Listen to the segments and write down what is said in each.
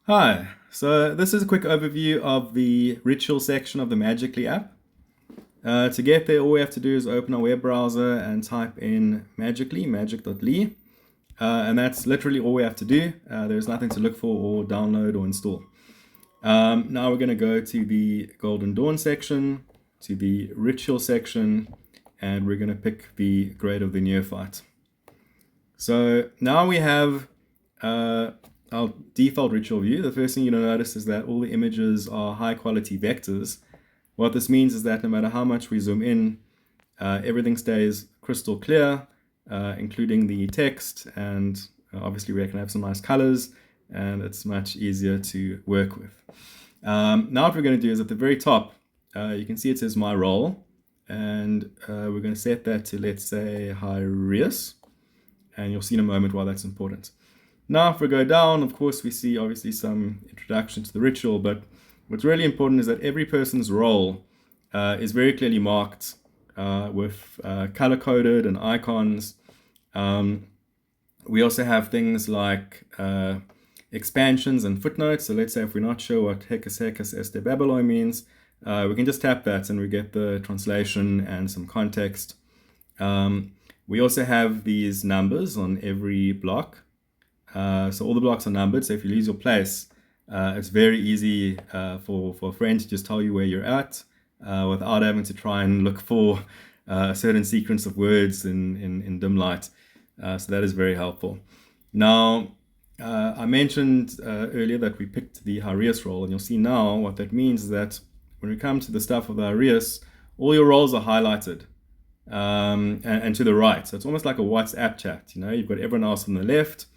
Hi, so this is a quick overview of the ritual section of the Magical.ly app. To get there, all we have to do is open our web browser and type in Magical.ly, magic.ly, and that's literally all we have to do. There's nothing to look for or download or install. Now we're going to go to the Golden Dawn section, to the ritual section, and we're going to pick the grade of the neophyte. So now we have our default ritual view. The first thing you'll notice is that all the images are high quality vectors. What this means is that no matter how much we zoom in, everything stays crystal clear, including the text, and obviously we can have some nice colors, and it's much easier to work with. Now what we're going to do is at the very top, you can see it says my role, and we're going to set that to, let's say, Hyrieus, and you'll see in a moment why that's important. Now, if we go down, of course, we see obviously some introduction to the ritual, but what's really important is that every person's role is very clearly marked with color-coded and icons. We also have things like expansions and footnotes. So let's say if we're not sure what Hekes Hekes Este Babylon means, we can just tap that and we get the translation and some context. We also have these numbers on every block. So all the blocks are numbered. So if you lose your place, it's very easy for a friend to just tell you where you're at without having to try and look for a certain sequence of words in dim light. So that is very helpful. Now, I mentioned earlier that we picked the Hyrieus role, and you'll see now what that means is that when we come to the stuff of the Hyrieus, all your roles are highlighted. And to the right. So it's almost like a WhatsApp chat. You know, you've got everyone else on the left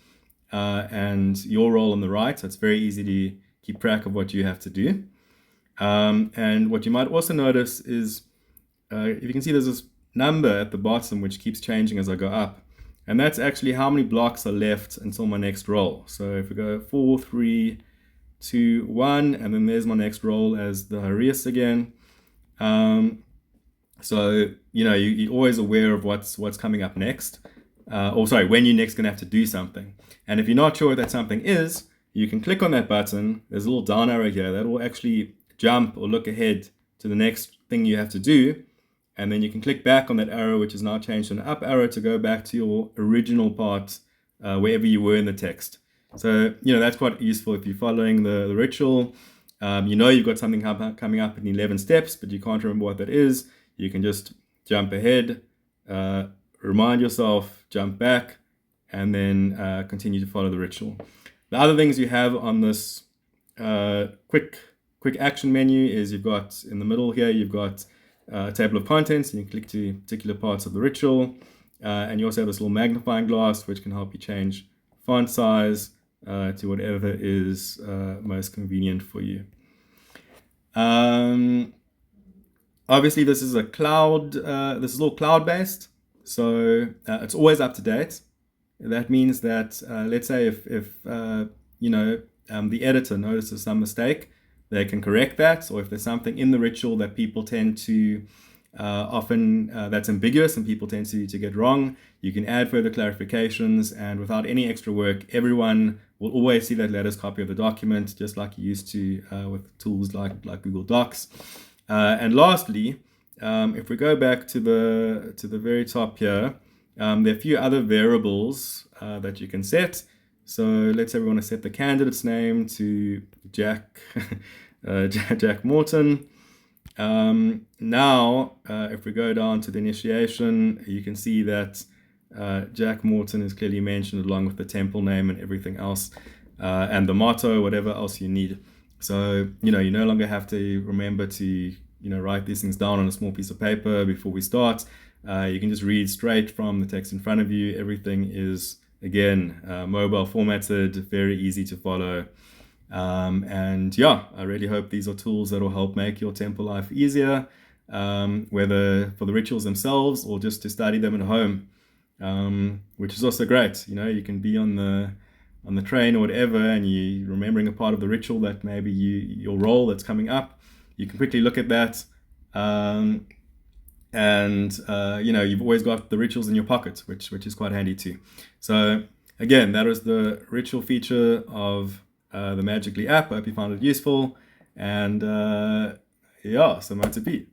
and your role on the right. So it's very easy to keep track of what you have to do. And what you might also notice is if you can see there's this number at the bottom which keeps changing as I go up. And that's actually how many blocks are left until my next roll. So if we go 4, 3, 2, 1, and then there's my next roll as the Hyrieus again. So, you know, you're always aware of what's coming up next. When you're next going to have to do something. And if you're not sure what that something is, you can click on that button. There's a little down arrow here that will actually jump or look ahead to the next thing you have to do. And then you can click back on that arrow, which is now changed to an up arrow, to go back to your original part, wherever you were in the text. So, you know, that's quite useful if you're following the ritual. You know you've got something coming up in 11 steps, but you can't remember what that is. You can just jump ahead, remind yourself, jump back, and then continue to follow the ritual. The other things you have on this quick action menu is you've got in the middle here, you've got a table of contents, and you click to particular parts of the ritual. And you also have this little magnifying glass, which can help you change font size to whatever is most convenient for you. Obviously, this is a cloud. This is all cloud-based, so it's always up to date. That means that let's say if the editor notices some mistake, they can correct that. Or if there's something in the ritual that people tend to often that's ambiguous and people tend to get wrong, you can add further clarifications, and without any extra work, everyone will always see that latest copy of the document, just like you used to with tools like Google Docs. And lastly, if we go back to the very top here, there are a few other variables that you can set. So let's say we want to set the candidate's name to Jack Jack Morton. Now, if we go down to the initiation, you can see that Jack Morton is clearly mentioned along with the temple name and everything else, and the motto, whatever else you need. So, you know, you no longer have to remember to, write these things down on a small piece of paper before we start. You can just read straight from the text in front of you. Everything is, again, mobile formatted, very easy to follow. And yeah, I really hope these are tools that will help make your temple life easier, whether for the rituals themselves or just to study them at home, which is also great. You know, you can be on the train or whatever, and you're remembering a part of the ritual that maybe your role that's coming up. You can quickly look at that, and you've always got the rituals in your pocket, which is quite handy too. So again, that was the ritual feature of the Magical.ly app. I hope you found it useful. And yeah, so Motor B.